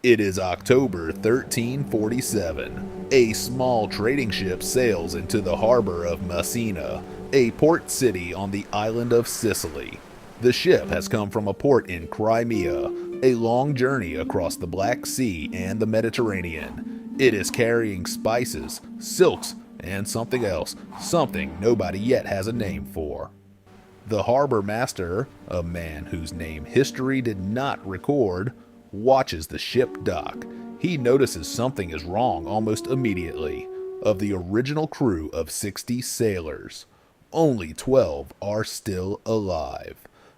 It is October 1347. A small trading ship sails into the harbor of Messina, a port city on the island of Sicily. The ship has come from a port in Crimea, a long journey across the Black Sea and the Mediterranean. It is carrying spices, silks, and something else, something nobody yet has a name for. The harbor master, a man whose name history did not record, watches the ship dock. He notices something is wrong almost immediately. Of the original crew of 60 sailors, only 12 are still alive.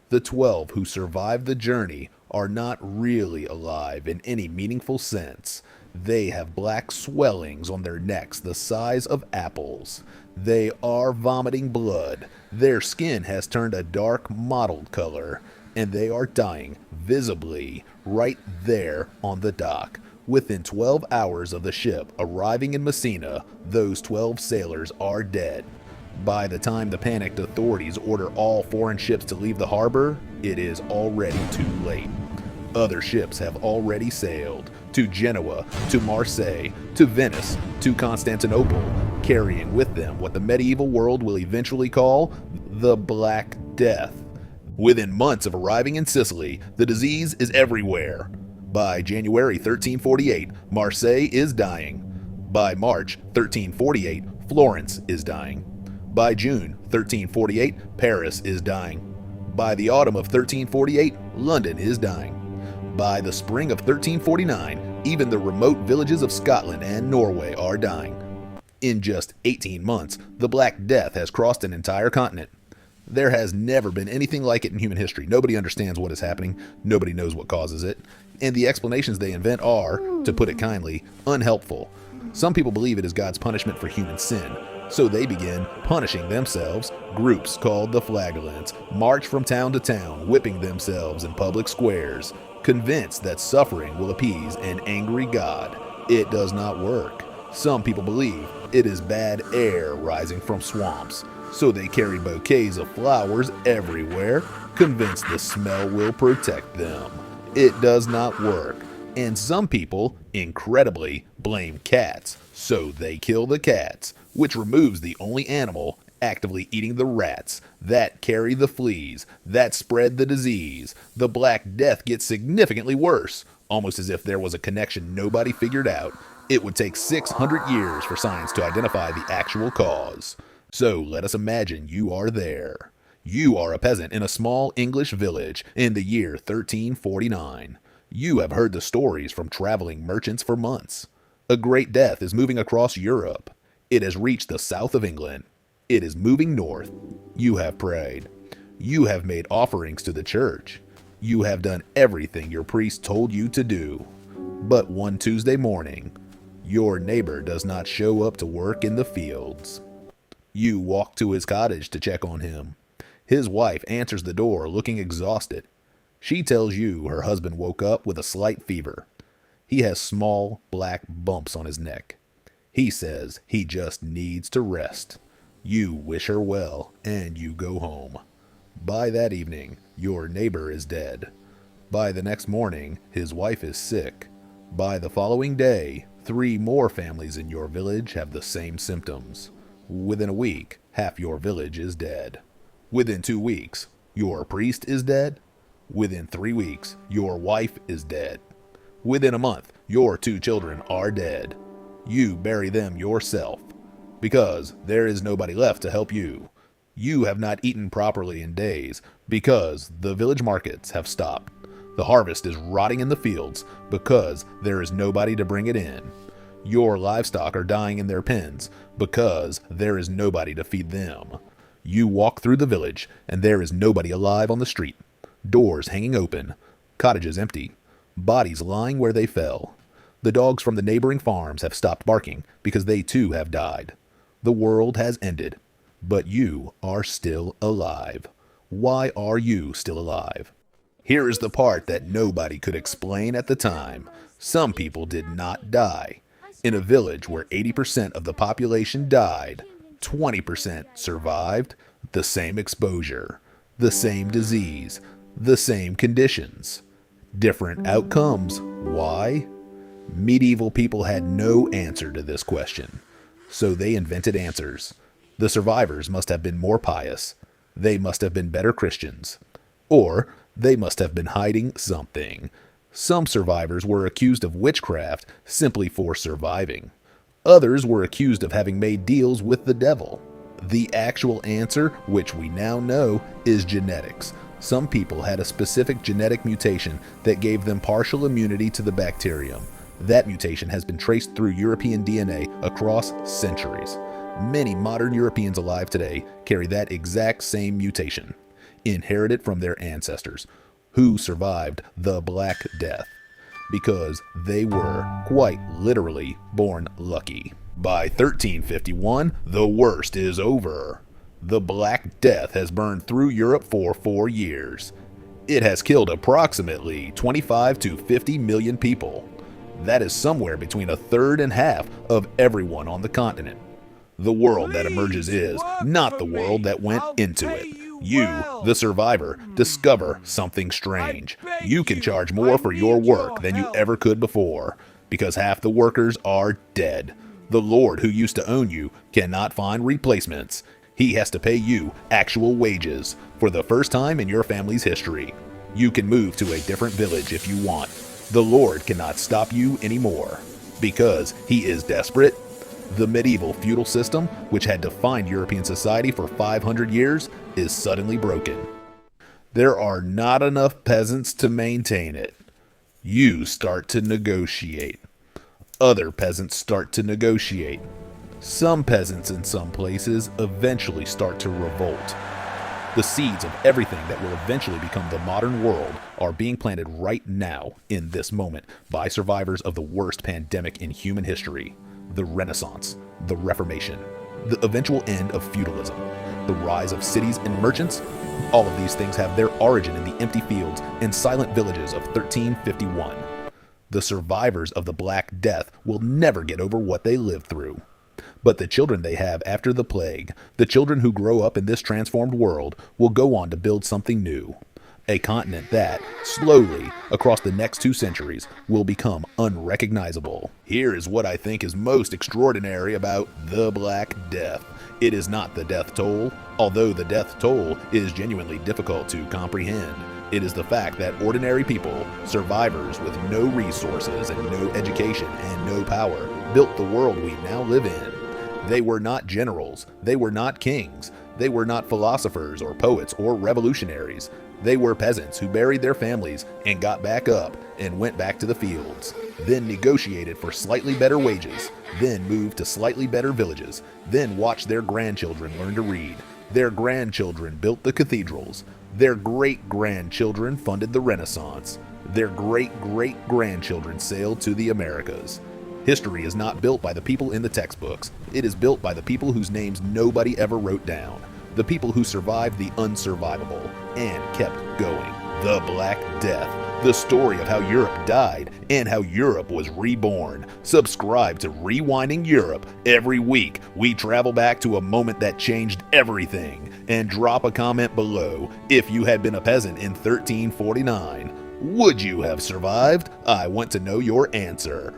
The 12 who survived the journey are not really alive in any meaningful sense. They have black swellings on their necks the size of apples. They are vomiting blood. Their skin has turned a dark mottled color, and they are dying visibly right there on the dock. Within 12 hours of the ship arriving in Messina, those 12 sailors are dead. By the time the panicked authorities order all foreign ships to leave the harbor, it is already too late. Other ships have already sailed to Genoa, to Marseille, to Venice, to Constantinople, carrying with them what the medieval world will eventually call the Black Death. Within months of arriving in Sicily, the disease is everywhere. By January 1348, Marseille is dying. By March 1348, Florence is dying. By June 1348, Paris is dying. By the autumn of 1348, London is dying. By the spring of 1349, even the remote villages of Scotland and Norway are dying. In just 18 months, the Black Death has crossed an entire continent. There has never been anything like it in human history. Nobody understands what is happening. Nobody knows what causes it. And the explanations they invent are, to put it kindly, unhelpful. Some people believe it is God's punishment for human sin. So they begin punishing themselves. Groups called the Flagellants march from town to town, whipping themselves in public squares, convinced that suffering will appease an angry God. It does not work. Some people believe it is bad air rising from swamps. So they carry bouquets of flowers everywhere, convinced the smell will protect them. It does not work. And some people, incredibly, blame cats, so they kill the cats, which removes the only animal actively eating the rats that carry the fleas, that spread the disease. The Black Death gets significantly worse, almost as if there was a connection nobody figured out. It would take 600 years for science to identify the actual cause. So let us imagine you are there. You are a peasant in a small English village in the year 1349. You have heard the stories from traveling merchants for months. A great death is moving across Europe. It has reached the south of England. It is moving north. You have prayed. You have made offerings to the church. You have done everything your priest told you to do. But one Tuesday morning, your neighbor does not show up to work in the fields. You walk to his cottage to check on him. His wife answers the door looking exhausted. She tells you her husband woke up with a slight fever. He has small black bumps on his neck. He says he just needs to rest. You wish her well, and you go home. By that evening, your neighbor is dead. By the next morning, his wife is sick. By the following day, 3 more families in your village have the same symptoms. Within a week, half your village is dead. Within 2 weeks, your priest is dead. Within 3 weeks, your wife is dead. Within a month, your 2 children are dead. You bury them yourself, because there is nobody left to help you. You have not eaten properly in days, because the village markets have stopped. The harvest is rotting in the fields, because there is nobody to bring it in. Your livestock are dying in their pens, because there is nobody to feed them. You walk through the village, and there is nobody alive on the street. Doors hanging open, cottages empty, bodies lying where they fell. The dogs from the neighboring farms have stopped barking because they too have died. The world has ended, but you are still alive. Why are you still alive? Here is the part that nobody could explain at the time. Some people did not die. In a village where 80% of the population died, 20% survived, the same exposure, the same disease, the same conditions. Different outcomes. Why? Medieval people had no answer to this question, so they invented answers. The survivors must have been more pious. They must have been better Christians. Or they must have been hiding something. Some survivors were accused of witchcraft simply for surviving. Others were accused of having made deals with the devil. The actual answer, which we now know, is genetics. Some people had a specific genetic mutation that gave them partial immunity to the bacterium. That mutation has been traced through European DNA across centuries. Many modern Europeans alive today carry that exact same mutation, inherited from their ancestors, who survived the Black Death, because they were, quite literally, born lucky. By 1351, the worst is over. The Black Death has burned through Europe for 4 years. It has killed approximately 25 to 50 million people. That is somewhere between a third and half of everyone on the continent. The world that emerges is not the world that went into it. You, the survivor, discover something strange. You can charge more for your work than you ever could before, because half the workers are dead. The Lord who used to own you cannot find replacements. He has to pay you actual wages for the first time in your family's history. You can move to a different village if you want. The Lord cannot stop you anymore, because he is desperate. The medieval feudal system, which had defined European society for 500 years, is suddenly broken. There are not enough peasants to maintain it. You start to negotiate. Other peasants start to negotiate. Some peasants in some places eventually start to revolt. The seeds of everything that will eventually become the modern world are being planted right now, in this moment, by survivors of the worst pandemic in human history. The Renaissance, the Reformation, the eventual end of feudalism, the rise of cities and merchants. All of these things have their origin in the empty fields and silent villages of 1351. The survivors of the Black Death will never get over what they lived through. But the children they have after the plague, the children who grow up in this transformed world, will go on to build something new. A continent that, slowly, across the next 2 centuries, will become unrecognizable. Here is what I think is most extraordinary about the Black Death. It is not the death toll, although the death toll is genuinely difficult to comprehend. It is the fact that ordinary people, survivors with no resources and no education and no power, built the world we now live in. They were not generals, they were not kings, they were not philosophers or poets or revolutionaries. They were peasants who buried their families and got back up and went back to the fields, then negotiated for slightly better wages, then moved to slightly better villages, then watched their grandchildren learn to read. Their grandchildren built the cathedrals. Their great-grandchildren funded the Renaissance. Their great-great-grandchildren sailed to the Americas. History is not built by the people in the textbooks. It is built by the people whose names nobody ever wrote down. The people who survived the unsurvivable and kept going. The Black Death, the story of how Europe died and how Europe was reborn. Subscribe to Rewinding Europe. Every week, we travel back to a moment that changed everything. And drop a comment below. If you had been a peasant in 1349, would you have survived? I want to know your answer.